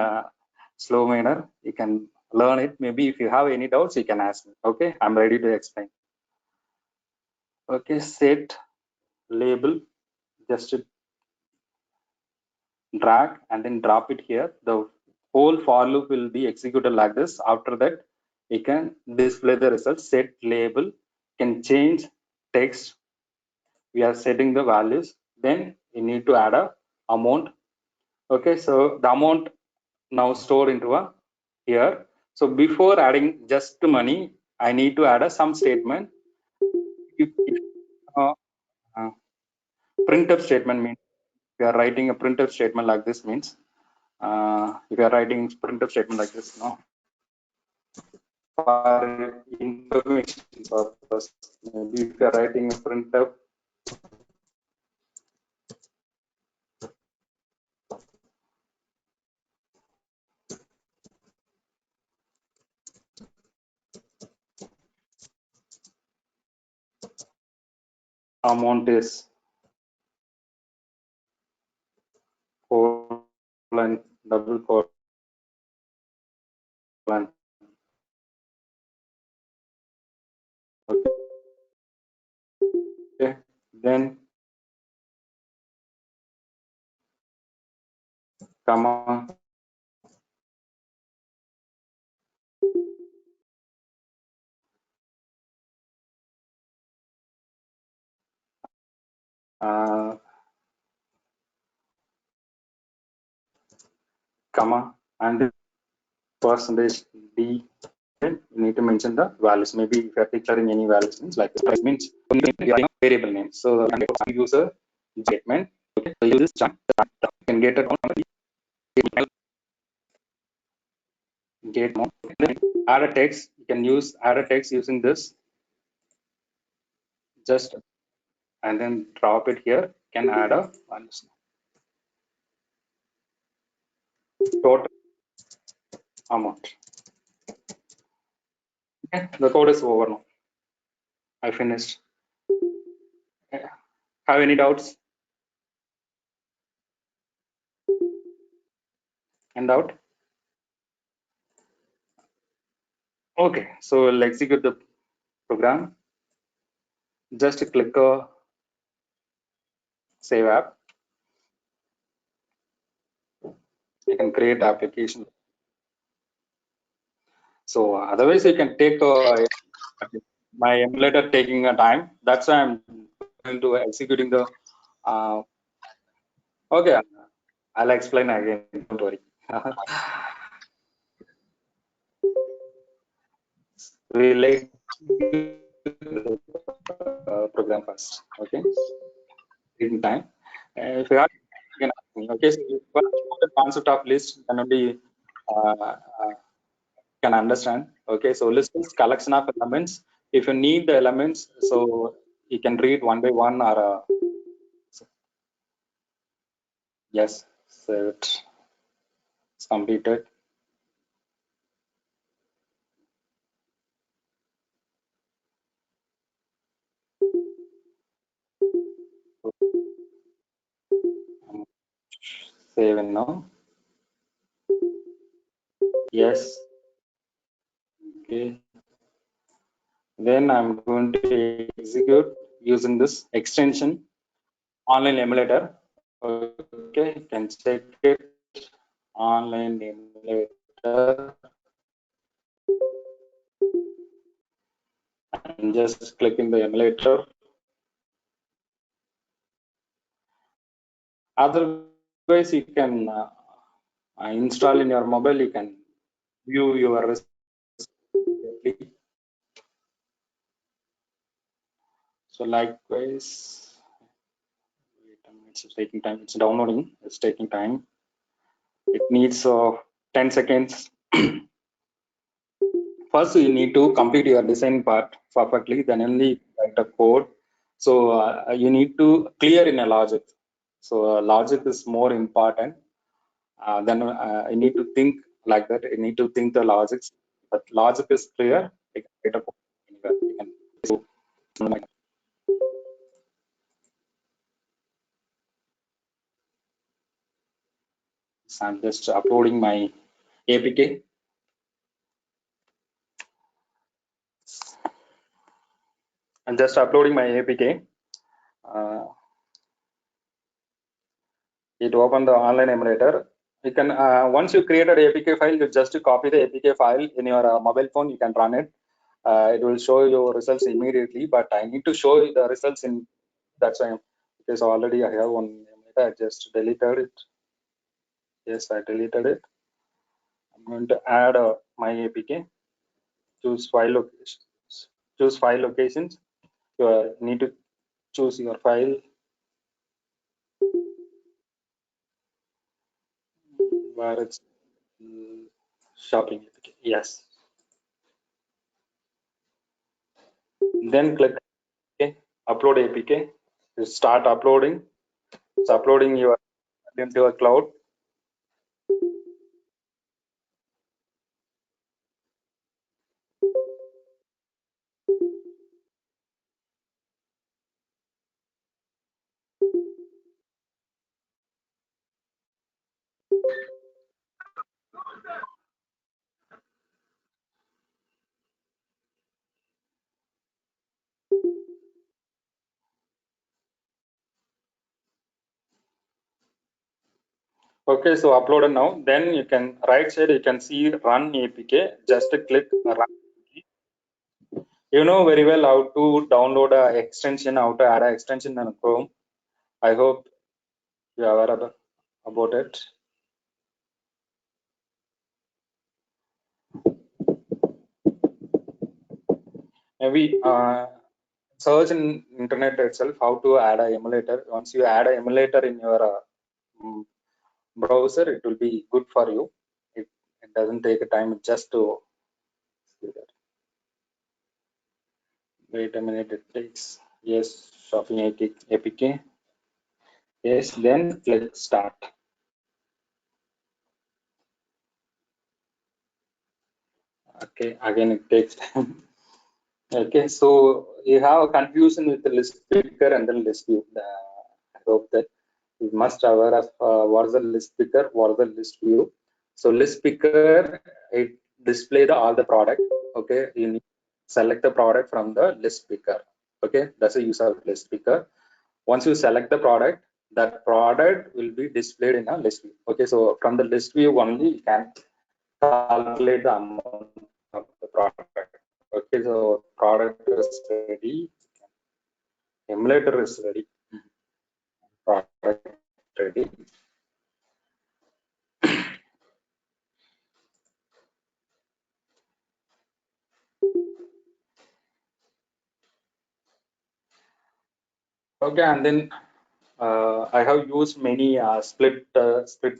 slow manner. You can learn it. Maybe if you have any doubts, you can ask me. Okay, I'm ready to explain. Okay, set label, just drag and then drop it here. The whole for loop will be executed like this. After that, you can display the result. Set label, can change text. We are setting the values. Then you need to add a amount. Okay, so the amount now stored into a here. So before adding just money, I need to add a sum statement. Uh, uh, printf statement means if you are writing a printf statement like this means if you are writing printf statement like this, no, for information purpose, maybe if you are writing a printf amount is colon double colon Okay, then comma, uh, comma, and percentage D. You need to mention the values. Maybe if you are declaring any values, means like price means variable name. So user statement. Okay, so use this chunk. You can get it on the get more. Then add a text. You can use add a text using this. Just and then drop it here. Can add a total amount. Okay, the code is over now. I finished. Have any doubts? And doubt? Okay, so we'll execute the program. Just click save app. You can create application. So otherwise you can take my emulator taking a time. That's why I'm going to executing the. Okay, I'll explain again. Don't worry. We like program first. Okay, in time. If you are, you can ask me. Okay, so if you know the concept of list, then only can understand. Okay, so list is collection of elements. If you need the elements, so you can read one by one or yes, so it's completed. Save now. Yes. Okay. Then I'm going to execute using this extension online emulator. Okay, you can check it. Online emulator. I'm just clicking the emulator. Otherwise, you can install in your mobile. You can view your result. So likewise, it's taking time. It's downloading. It's taking time. It needs 10 seconds. First, you need to complete your design part perfectly. Then only write a code. So you need to clear in a logic. So logic is more important. Then I need to think like that. I need to think the logics. But logic is clear. You can write a code anywhere. You can do. So I'm just uploading my APK. I'm just uploading my APK. It open the online emulator. You can once you create an APK file, you just copy the APK file in your mobile phone. You can run it. It will show your results immediately. But I need to show you the results in. That's why because already I have one emulator. I just deleted it. Yes, I deleted it. I'm going to add my APK. Choose file locations. Choose file locations. You need to choose your file where it's shopping APK. Yes. Then click OK. Upload APK. You start uploading. It's uploading your into a cloud. Okay, so uploaded now. Then you can right side you can see run APK. Just click run. You know very well how to download a extension, how to add an extension in Chrome. I hope you are aware about it. Maybe search in internet itself how to add an emulator. Once you add an emulator in your browser, it will be good for you. It doesn't take a time just to do that. Wait a minute, it takes. Yes, shopping APK. Yes, then click start. Okay, again it takes time. Okay, so you have a confusion with the list picker and the list view. I hope that you must aware of what is the list picker, what is the list view. So list picker, it display all the product. Okay, you need to select the product from the list picker. Okay, that's the use of list picker. Once you select the product, that product will be displayed in a list view. Okay, so from the list view only you can calculate the amount of the product. Okay, so product is ready, emulator is ready, product ready. Okay, and then I have used many split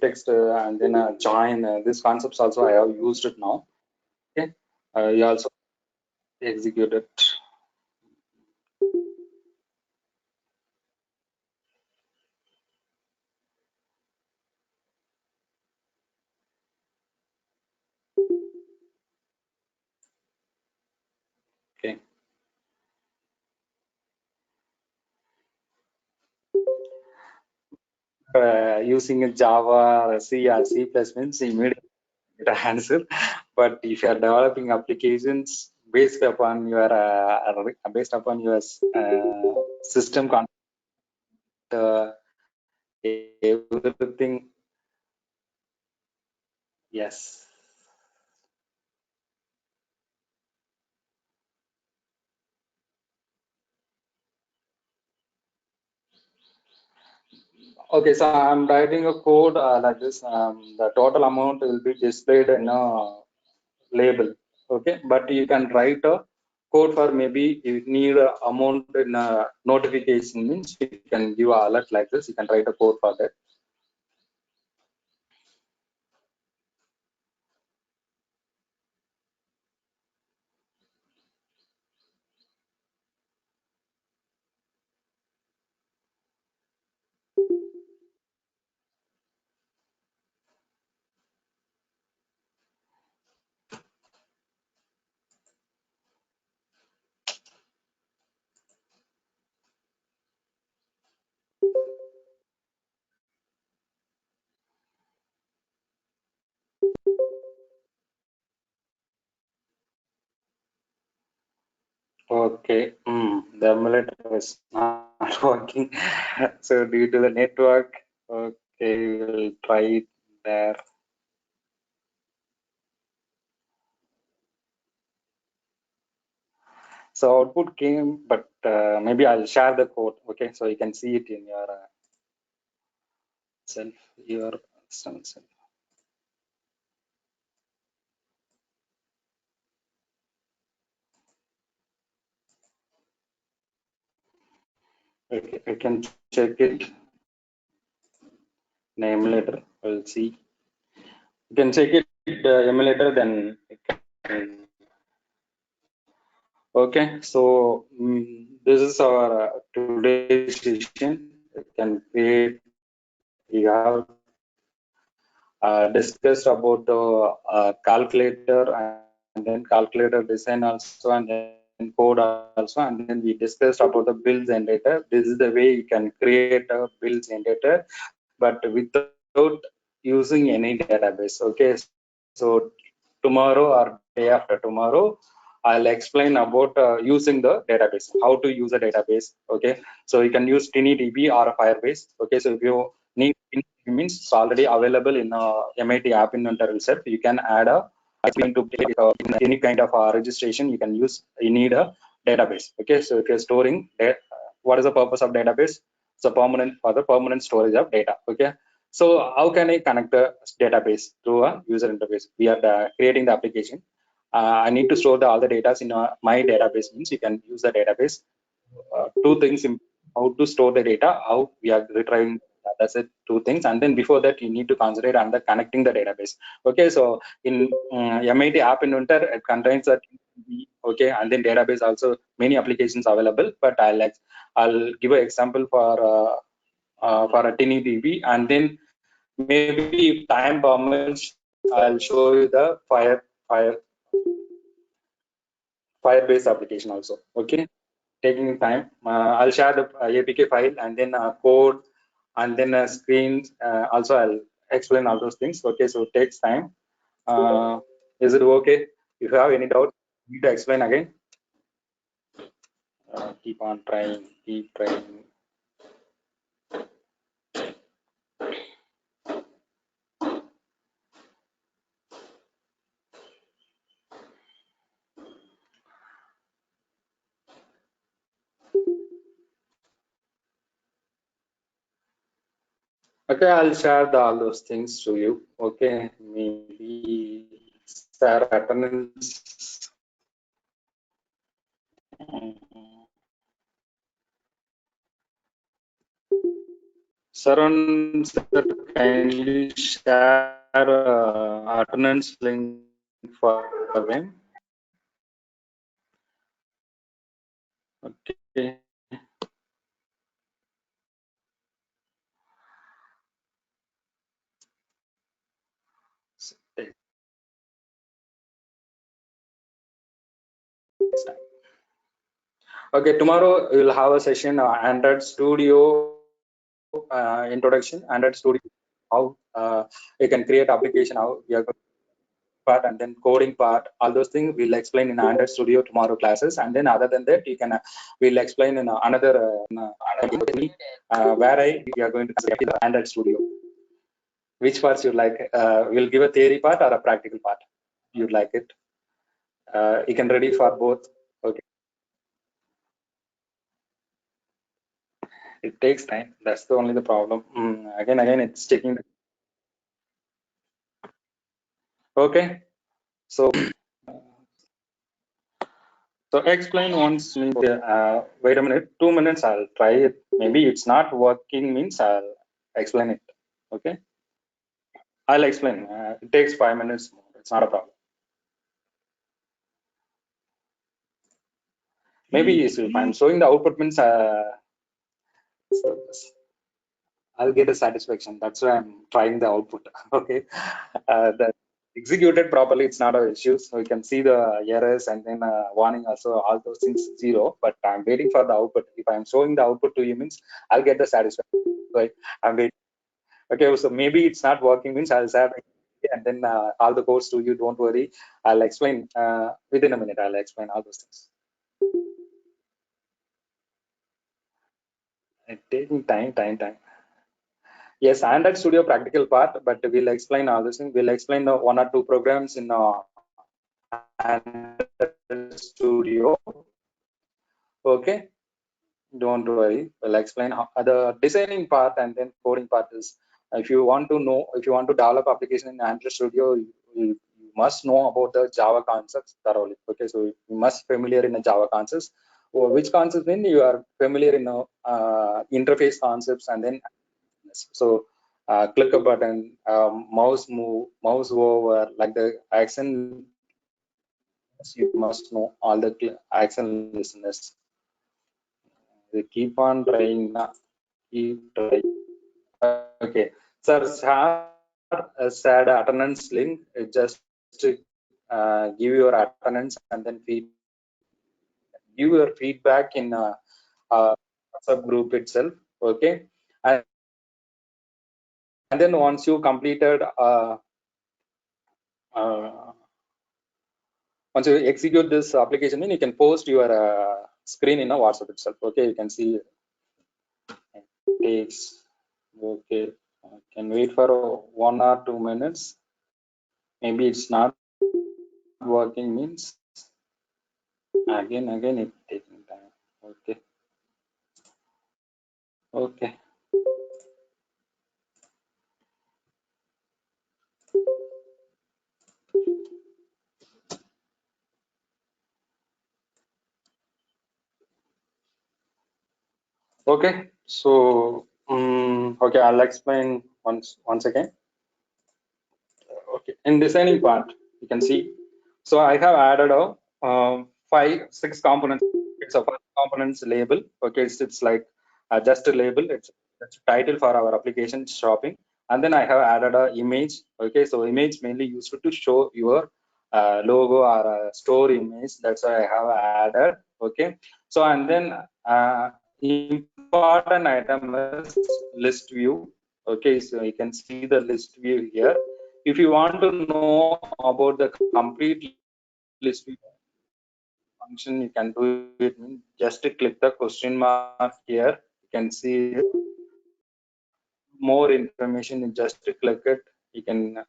text and then join. These concepts also I have used it now. Okay, you also execute it. Okay. Using a Java or C or C plus means immediately get an answer. But if you are developing applications based upon your system concept, everything, yes. Okay, so I'm writing a code like this. The total amount will be displayed in a label. Okay, but you can write a code for maybe you need a amount in a notification means you can give a alert like this. You can write a code for that. Okay, the emulator is not working. So due to the network, okay, we'll try it there. So output came, but maybe I'll share the code. Okay, so you can see it in your your external self. Okay, I can check it. In emulator, we'll see. You can check it emulator, then it can. Okay, so this is our today's session. You can create. You have discussed about the calculator and then calculator design also, and then code also, and then we discussed about the bill generator. This is the way you can create a bill generator, but without using any database. Okay, so tomorrow or day after tomorrow, I'll explain about using the database, how to use a database. Okay, so you can use TinyDB or Firebase. Okay, so if you need means it's already available in MIT App Inventor itself. You can add a to in any kind of registration. You can use. You need a database. Okay, so if you're storing, what is the purpose of database? It's a permanent for the permanent storage of data. Okay, so how can I connect a database through a user interface? We are creating the application. I need to store all the data in my database. Means you can use the database. Two things: how to store the data, how we are retrieving. That's it. Two things, and then before that, you need to consider under connecting the database. Okay, so in MIT App Inventor, it contains that. Okay, and then database also many applications available. But I'll give an example for a TinyDB, and then maybe if time permits, I'll show you the Firebase application also. Okay, taking time. I'll share the APK file and then code and then screen. Also, I'll explain all those things. Okay, so it takes time. Is it okay? If you have any doubt, need to explain again. Keep on trying. Keep trying. Okay, I'll share all those things to you. Okay, maybe share attendance. Saran, sir, can you share attendance link for them? Okay. Okay, tomorrow we'll have a session Android Studio introduction. Android Studio, how you can create application, how you are part, and then coding part, all those things we'll explain in Android Studio tomorrow classes. And then other than that, you can we'll explain in another where we are going to create the Android Studio. Which parts you like? We'll give a theory part or a practical part. You'd like it? You can ready for both. Okay. It takes time. That's the only the problem. Again, it's taking. Okay. So. So explain once. Wait a minute. 2 minutes. I'll try it. Maybe it's not working. Means I'll explain it. Okay. I'll explain. It takes 5 minutes more. It's not a problem. Maybe if I'm showing the output means I'll get a satisfaction. That's why I'm trying the output. Okay. That executed properly, it's not an issue. So you can see the errors and then warning also, all those things 0. But I'm waiting for the output. If I'm showing the output to you means I'll get the satisfaction. Right. I'm waiting. Okay. So maybe it's not working means I'll say and then all the codes to you. Don't worry. I'll explain within a minute. I'll explain all those things. It's taking time. Yes, Android Studio practical part, but we'll explain all this thing. We'll explain the 1 or 2 programs in Android Studio. Okay, don't worry. We'll explain how the designing part and then coding part is. If you want to know, if you want to develop application in Android Studio, you must know about the Java concepts thoroughly. Okay, so you must familiar in the Java concepts. Which concepts mean you are familiar in interface concepts, and then so click a button, mouse over, like the action. You must know all the action listeners. They keep on trying. Keep trying. Okay, sir, sad attendance link. Just give your attendance and then give your feedback in subgroup itself. Okay, and then once you completed once you execute this application, then you can post your screen in a WhatsApp itself. Okay, you can see it takes. Okay, I can wait for 1 or 2 minutes. Maybe it's not working means again it taking time. Okay. Okay, so okay, I'll explain once again. Okay, in designing part, you can see. So I have added a 6 components. It's a 5 components label. Okay, it's like just a label. It's a title for our application shopping, and then I have added a image. Okay, so image mainly used to show your logo or a store image. That's why I have added. Okay, so and then important item is list view. Okay, so you can see the list view here. If you want to know about the complete list view function, you can do it. Just click the question mark here. You can see more information. You just click it. You can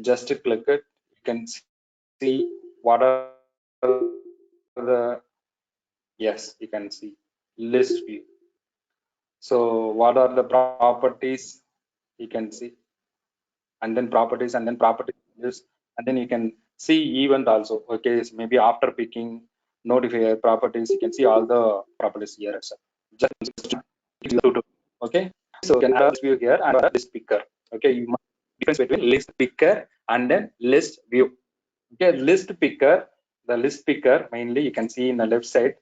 just click it. You can see what are the, yes, you can see list view. So what are the properties? You can see, and then properties, and then properties, and then you can see event also. Okay, so maybe after picking notifier properties, you can see all the properties here as well. Just okay, so you can add list view here and list picker. Okay, you must difference between list picker and then list view. Okay, list picker, the list picker mainly you can see in the left side.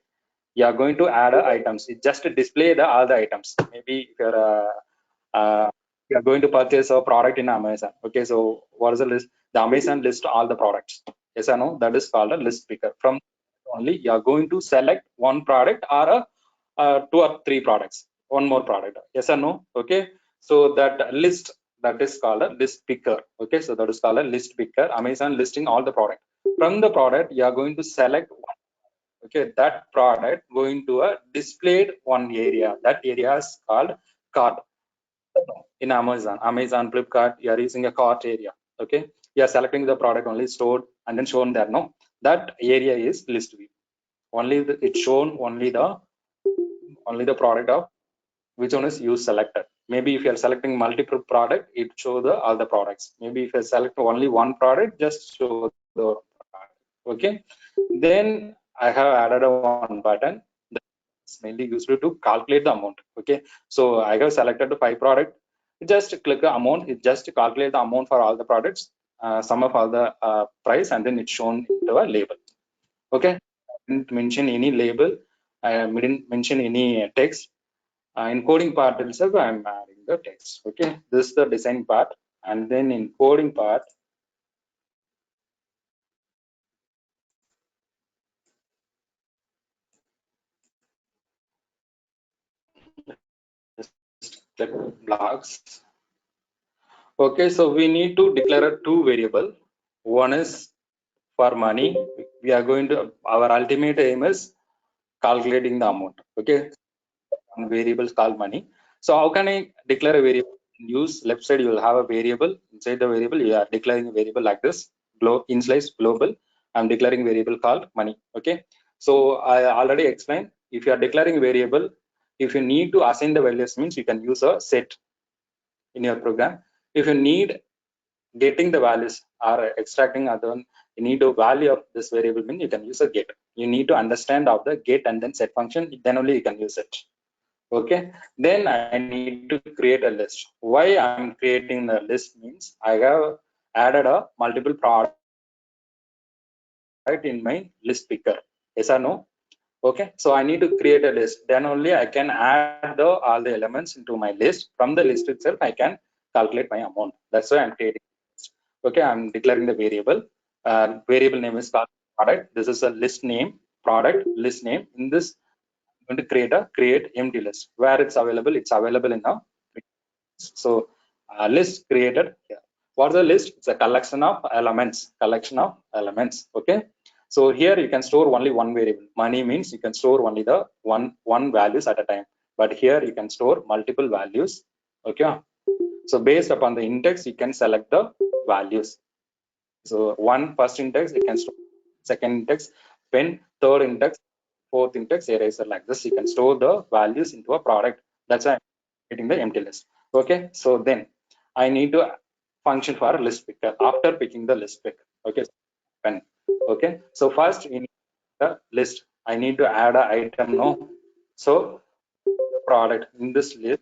You are going to add items. It just display the all the items. Maybe if you're you are going to purchase a product in Amazon. Okay, so what is the list? The Amazon list all the products. Yes or no? That is called a list picker. From only you are going to select one product or a 2 or 3 products, one more product. Yes or no? Okay, so that list, that is called a list picker. Okay, so that is called a list picker. Amazon listing all the product. From the product, you are going to select one. Okay, that product going to a displayed one area. That area is called cart. In Amazon, Flipkart, you are using a cart area. Okay, you are selecting the product only stored and then shown there. No, that area is list view. Only it's shown only the product of which one is you selected. Maybe if you are selecting multiple product, it show the all the products. Maybe if you select only one product, just show the product. Okay, then I have added a one button that's mainly used to calculate the amount. Okay, so I have selected the 5 product. Just click the amount. It just calculate the amount for all the products, sum of all the price, and then it's shown into a label. Okay, I didn't mention any label. I didn't mention any text. In coding part itself, I'm adding the text. Okay, this is the design part, and then in coding part, click blocks. Okay, so we need to declare 2 variable. One is for money. We are going to, our ultimate aim is calculating the amount. Okay, one variable is called money. So how can I declare a variable? Use left side, you will have a variable. Inside the variable, you are declaring a variable like this. Inslice global. I'm declaring variable called money. Okay, so I already explained. If you are declaring a variable, if you need to assign the values, means you can use a set in your program. If you need getting the values or extracting other one, you need a value of this variable, means you can use a get. You need to understand of the get and then set function, then only you can use it. Okay, then I need to create a list. Why I'm creating the list means I have added a multiple product in my list picker. Yes or no? Okay, so I need to create a list. Then only I can add all the elements into my list. From the list itself, I can calculate my amount. That's why I'm creating. Okay, I'm declaring the variable. Variable name is called product. This is a list name, product list name. In this, I'm going to create empty list. Where it's available in a so list created here. What's the list? It's a collection of elements. Okay, so here you can store only one variable. Money means you can store only the one values at a time, but here you can store multiple values. Okay, So based upon the index, you can select the values. So first index, you can store second index, pen, third index, fourth index, eraser, like this. You can store the values into a product. That's why I'm getting the empty list. Okay, so then I need to function for a list picker after picking the list picker. Okay, pen. Okay, so first we need the list. I need to add an item. No, so product in this list,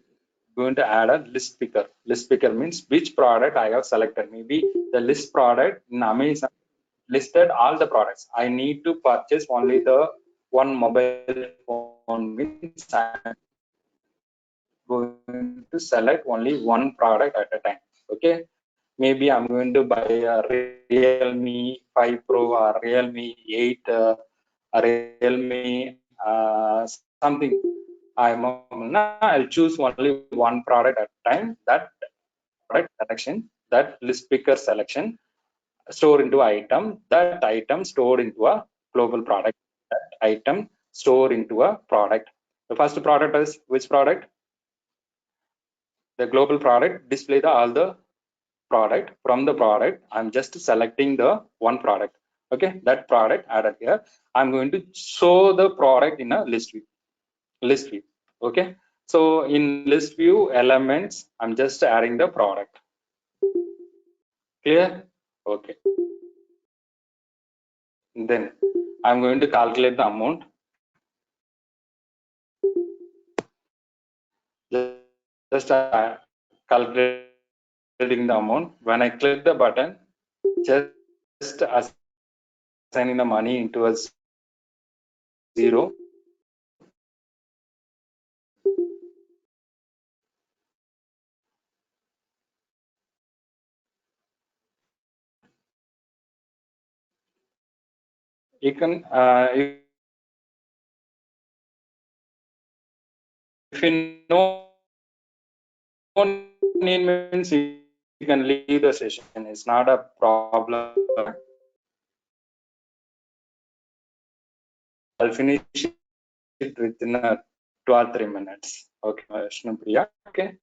going to add a list picker. List picker means which product I have selected. Maybe the list product in Amazon listed all the products. I need to purchase only the one mobile phone, means I'm going to select only one product at a time. Okay, maybe I'm going to buy a Realme 5 Pro or Realme 8, a Realme something. I'll choose only one product at a time. That product selection, that list picker selection, store into item. That item stored into a global product. That item store into a product. The first product is which product? The global product. Display all the product. From the product, I'm just selecting the one product. Okay, that product added here. I'm going to show the product in a list view. List view. Okay, so in list view elements, I'm just adding the product. Clear? Okay. Then I'm going to calculate the amount. Just calculating the amount. When I click the button, just assigning the money into a 0. You can, if you know need means you can leave the session. It's not a problem. I'll finish it within 2 or 3 minutes. Okay, Shnupriya. Okay.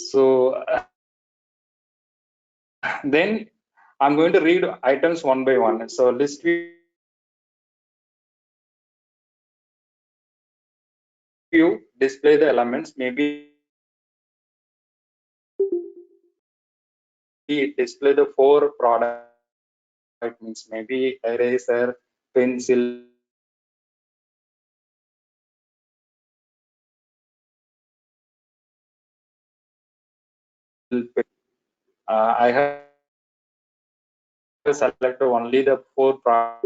So then I'm going to read items one by one. So list view, display the elements. Maybe display the 4 product. Means maybe eraser, pencil, I have selected only the 4 products.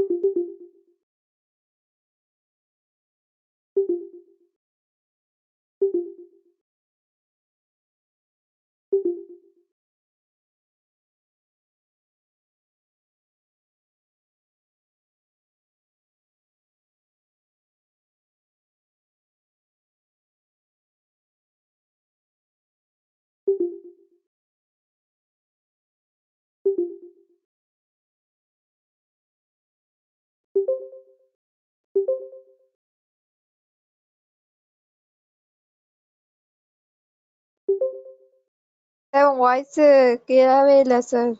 Voice clear ಇಲ್ಲ sir.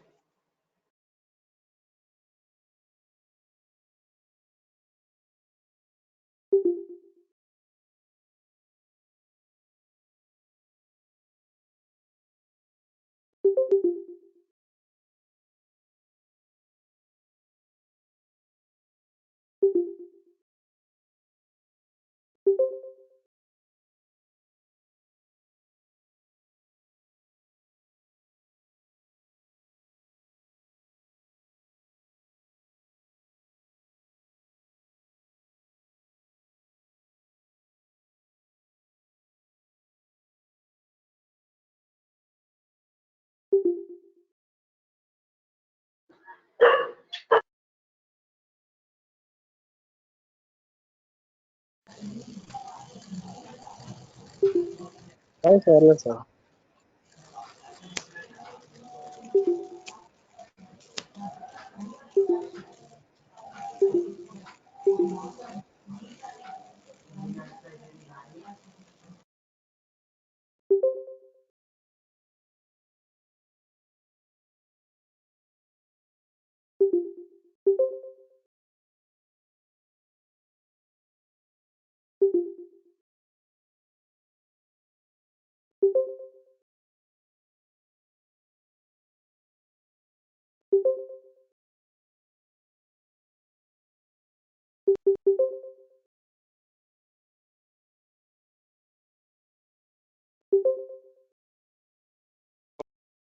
Yes, sir. Yes, sir.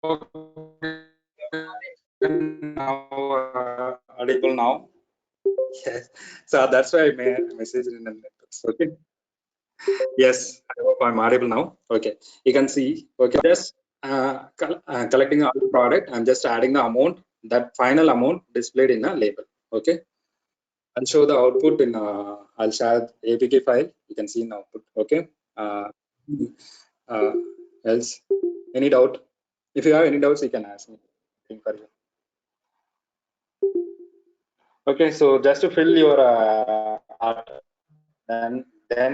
Now audible now. Yes. So that's why I messaged in the networks. Okay. Yes, I hope I'm audible now. Okay. You can see. Okay. Just collecting all the product. I'm just adding the amount. That final amount displayed in a label. Okay. I'll show the output in. I'll share APK file. You can see in output. Okay. Else, any doubt? If you have any doubts, you can ask me. For you. Okay, so just to fill your art, then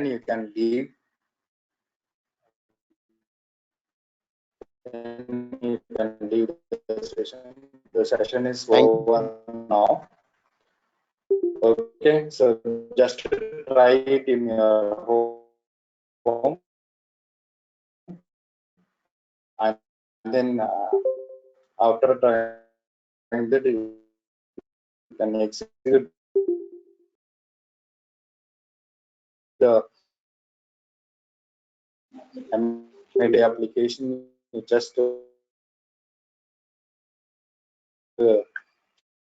you can leave. Then you can leave the session. The session is over now. Okay, so just try it in your home, and then after trying that, you can execute the MID application. You just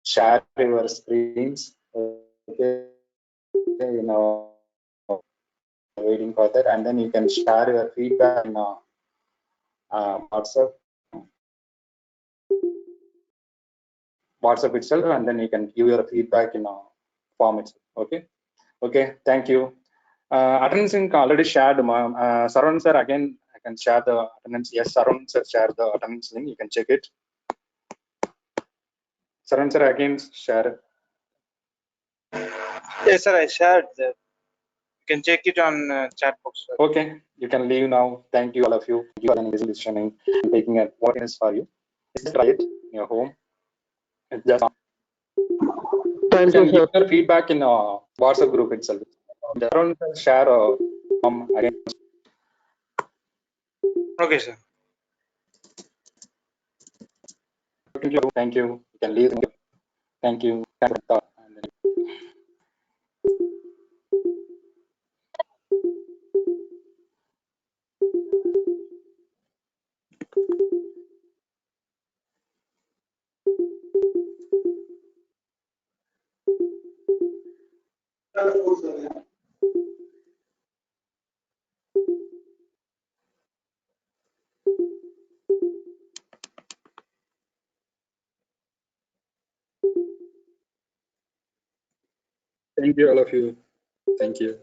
share your screens. Okay, you know, waiting for that, and then you can share your feedback in WhatsApp itself, and then you can give your feedback in a form itself. Okay, thank you. Attendance link already shared. Saran sir, again I can share the attendance. Yes, Saran sir shared the attendance link. You can check it. Saran sir, again share it. Yes, sir, I shared that. You can check it on chat box. Sir. Okay, you can leave now. Thank you, all of you. You are listening and taking it. What is for you? Just try it in your home. It's just Thank you can you, give sir. your feedback in a WhatsApp group itself. Saran sir share again. Okay, sir. Thank you. You can leave. Thank you. Thank you, all of you. Thank you.